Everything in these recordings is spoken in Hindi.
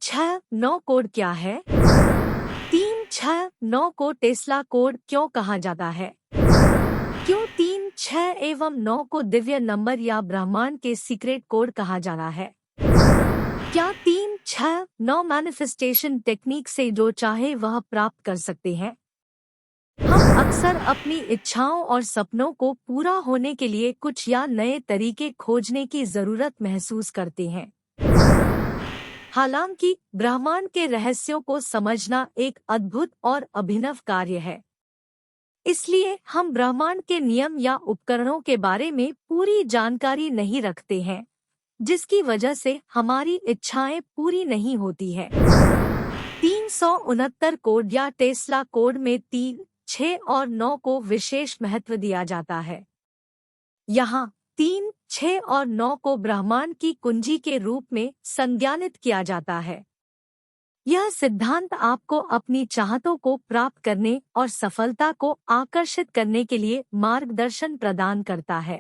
369 कोड क्या है? 369 को टेस्ला कोड क्यों कहा जाता है? क्यों 3, 6 एवं 9 को दिव्य नंबर या ब्रह्मांड के सीक्रेट कोड कहा जाता है? क्या 3, 6, 9 मैनिफेस्टेशन टेक्निक से जो चाहे वह प्राप्त कर सकते हैं? हम अक्सर अपनी इच्छाओं और सपनों को पूरा होने के लिए कुछ या नए तरीके खोजने की जरूरत महसूस करते हैं। हालांकि ब्रह्मांड के रहस्यों को समझना एक अद्भुत और अभिनव कार्य है। इसलिए हम ब्रह्मांड के नियम या उपकरणों के बारे में पूरी जानकारी नहीं रखते हैं, जिसकी वजह से हमारी इच्छाएं पूरी नहीं होती है। 369 कोड या टेस्ला कोड में 3, 6 और 9 को विशेष महत्व दिया जाता है। यहाँ 3, 6 और 9 को ब्रह्मांड की कुंजी के रूप में संज्ञानित किया जाता है। यह सिद्धांत आपको अपनी चाहतों को प्राप्त करने और सफलता को आकर्षित करने के लिए मार्गदर्शन प्रदान करता है।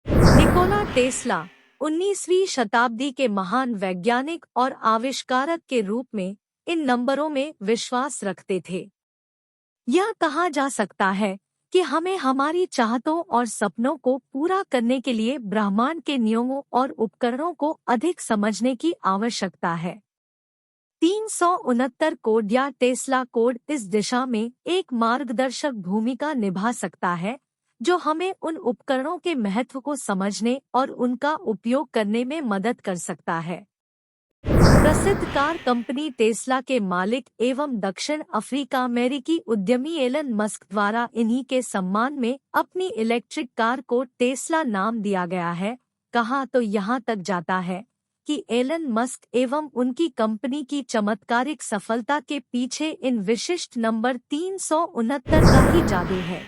निकोला टेस्ला 19वीं शताब्दी के महान वैज्ञानिक और आविष्कारक के रूप में इन नंबरों में विश्वास रखते थे। यह कहा जा सकता है कि हमें हमारी चाहतों और सपनों को पूरा करने के लिए ब्रह्मांड के नियमों और उपकरणों को अधिक समझने की आवश्यकता है। 369 कोड या टेस्ला कोड इस दिशा में एक मार्गदर्शक भूमिका निभा सकता है, जो हमें उन उपकरणों के महत्व को समझने और उनका उपयोग करने में मदद कर सकता है। प्रसिद्ध कार कंपनी टेस्ला के मालिक एवं दक्षिण अफ्रीका अमेरिकी उद्यमी एलन मस्क द्वारा इन्हीं के सम्मान में अपनी इलेक्ट्रिक कार को टेस्ला नाम दिया गया है। कहा तो यहाँ तक जाता है कि एलन मस्क एवं उनकी कंपनी की चमत्कारिक सफलता के पीछे इन विशिष्ट नंबर 369 का ही जादू है।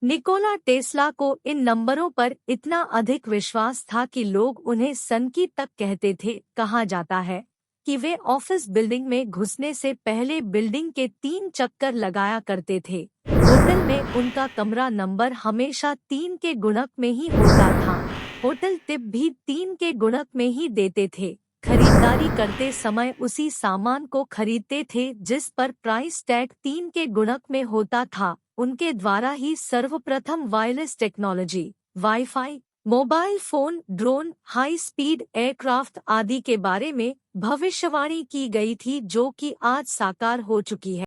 निकोला टेस्ला को इन नंबरों पर इतना अधिक विश्वास था कि लोग उन्हें सनकी तक कहते थे। कहा जाता है कि वे ऑफिस बिल्डिंग में घुसने से पहले बिल्डिंग के 3 चक्कर लगाया करते थे। होटल में उनका कमरा नंबर हमेशा 3 के गुणक में ही होता था। होटल टिप भी 3 के गुणक में ही देते थे। खरीदारी करते समय उसी सामान को खरीदते थे जिस पर प्राइस टैग 3 के गुणक में होता था। उनके द्वारा ही सर्वप्रथम wireless technology, wifi, mobile phone, drone, high speed aircraft आदि के बारे में भविष्यवाणी की गई थी, जो कि आज साकार हो चुकी है।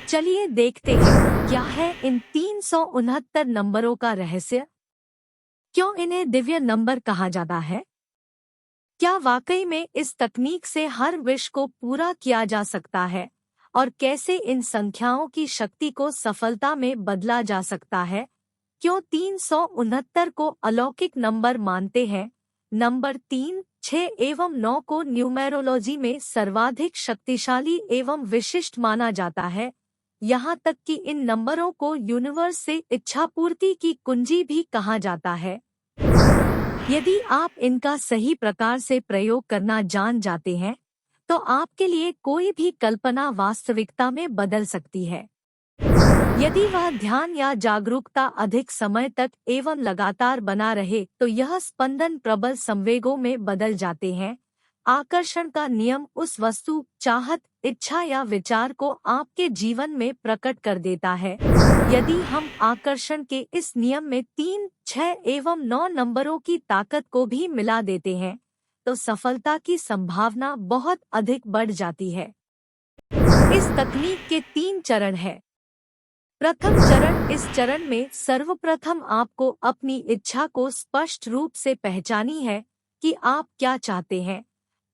चलिए देखते हैं क्या है इन 369 नंबरों का रहस्य। क्यों इन्हें दिव्य नंबर कहा जाता है? क्या वाकई में इस तकनीक से हर विश को पूरा किया जा सकता है? और कैसे इन संख्याओं की शक्ति को सफलता में बदला जा सकता है? क्यों 369 को अलौकिक नंबर मानते हैं? नंबर 3, 6 एवं 9 को न्यूमेरोलॉजी में सर्वाधिक शक्तिशाली एवं विशिष्ट माना जाता है। यहाँ तक कि इन नंबरों को यूनिवर्स से इच्छापूर्ति की कुंजी भी कहा जाता है। यदि आप इनका सही प्रकार से प्रयोग करना जान जाते हैं, तो आपके लिए कोई भी कल्पना वास्तविकता में बदल सकती है। यदि वह ध्यान या जागरूकता अधिक समय तक एवं लगातार बना रहे, तो यह स्पंदन प्रबल संवेगों में बदल जाते हैं। आकर्षण का नियम उस वस्तु, चाहत, इच्छा या विचार को आपके जीवन में प्रकट कर देता है। यदि हम आकर्षण के इस नियम में 3, 6 एवं 9 नंबरों की ताकत को भी मिला देते हैं, तो सफलता की संभावना बहुत अधिक बढ़ जाती है। इस तकनीक के 3 चरण हैं। प्रथम चरण, इस चरण में सर्वप्रथम आपको अपनी इच्छा को स्पष्ट रूप से पहचानी है कि आप क्या चाहते हैं।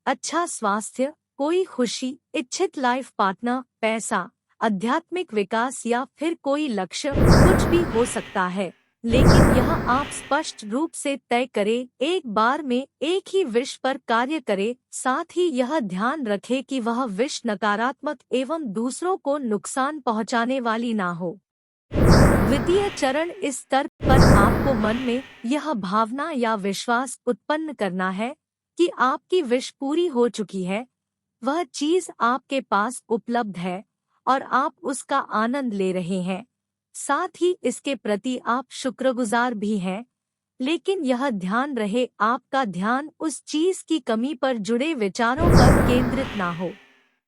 अच्छा स्वास्थ्य, कोई खुशी, इच्छित लाइफ पार्टनर, पैसा, आध्यात्मिक विकास या फिर कोई लक्ष्य, कुछ भी हो सकता है। लेकिन यह आप स्पष्ट रूप से तय करें, एक बार में एक ही विश पर कार्य करें। साथ ही यह ध्यान रखें कि वह विश नकारात्मक एवं दूसरों को नुकसान पहुंचाने वाली ना हो। द्वितीय चरण, इस स्तर पर आपको मन में यह भावना या विश्वास उत्पन्न करना है कि आपकी विश पूरी हो चुकी है, वह चीज आपके पास उपलब्ध है और आप उसका आनंद ले रहे हैं। साथ ही इसके प्रति आप शुक्रगुजार भी हैं। लेकिन यह ध्यान रहे आपका ध्यान उस चीज की कमी पर जुड़े विचारों पर केंद्रित ना हो।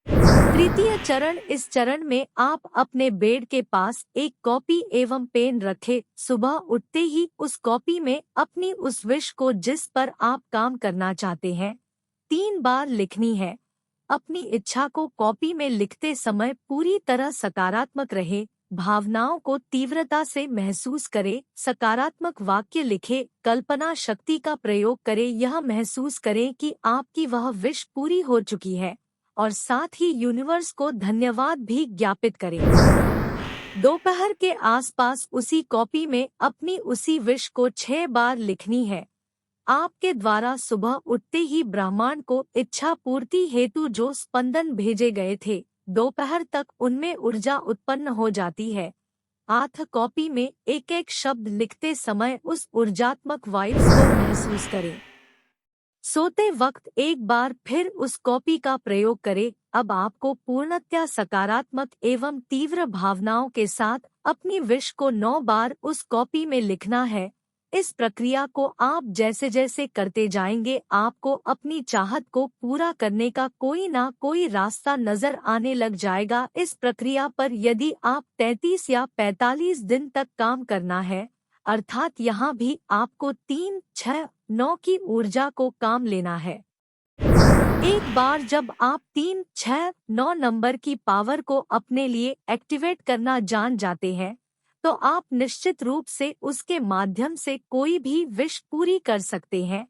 तृतीय चरण, इस चरण में आप अपने बेड के पास एक कॉपी एवं पेन रखें। सुबह उठते ही उस कॉपी में अपनी उस विश को जिस पर आप काम करना चाहते हैं 3 बार लिखनी है। अपनी इच्छा को कॉपी में लिखते समय पूरी तरह सकारात्मक रहे, भावनाओं को तीव्रता से महसूस करें, सकारात्मक वाक्य लिखें, कल्पना शक्ति का प्रयोग करें, यह महसूस करें कि आपकी वह विश पूरी हो चुकी है और साथ ही यूनिवर्स को धन्यवाद भी ज्ञापित करें। दोपहर के आसपास उसी कॉपी में अपनी उसी विश को 6 बार लिखनी है। आपके द्वारा सुबह उठते ही ब्रह्मांड को इच्छा पूर्ति हेतु जो स्पंदन भेजे गए थे, दोपहर तक उनमें ऊर्जा उत्पन्न हो जाती है। आठ कॉपी में एक एक शब्द लिखते समय उस ऊर्जात्मक वाइब्स को महसूस करें। सोते वक्त एक बार फिर उस कॉपी का प्रयोग करें। अब आपको पूर्णतया सकारात्मक एवं तीव्र भावनाओं के साथ अपनी विश को 9 बार उस कॉपी में लिखना है। इस प्रक्रिया को आप जैसे जैसे करते जाएंगे आपको अपनी चाहत को पूरा करने का कोई ना कोई रास्ता नजर आने लग जाएगा। इस प्रक्रिया पर यदि आप 33 या 45 दिन तक काम करना है, अर्थात यहाँ भी आपको 3, 6, 9 की ऊर्जा को काम लेना है। एक बार जब आप 3, 6, 9 नंबर की पावर को अपने लिए एक्टिवेट करना जान जाते हैं, तो आप निश्चित रूप से उसके माध्यम से कोई भी विश पूरी कर सकते हैं।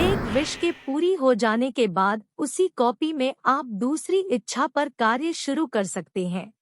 एक विश के पूरी हो जाने के बाद उसी कॉपी में आप दूसरी इच्छा पर कार्य शुरू कर सकते हैं।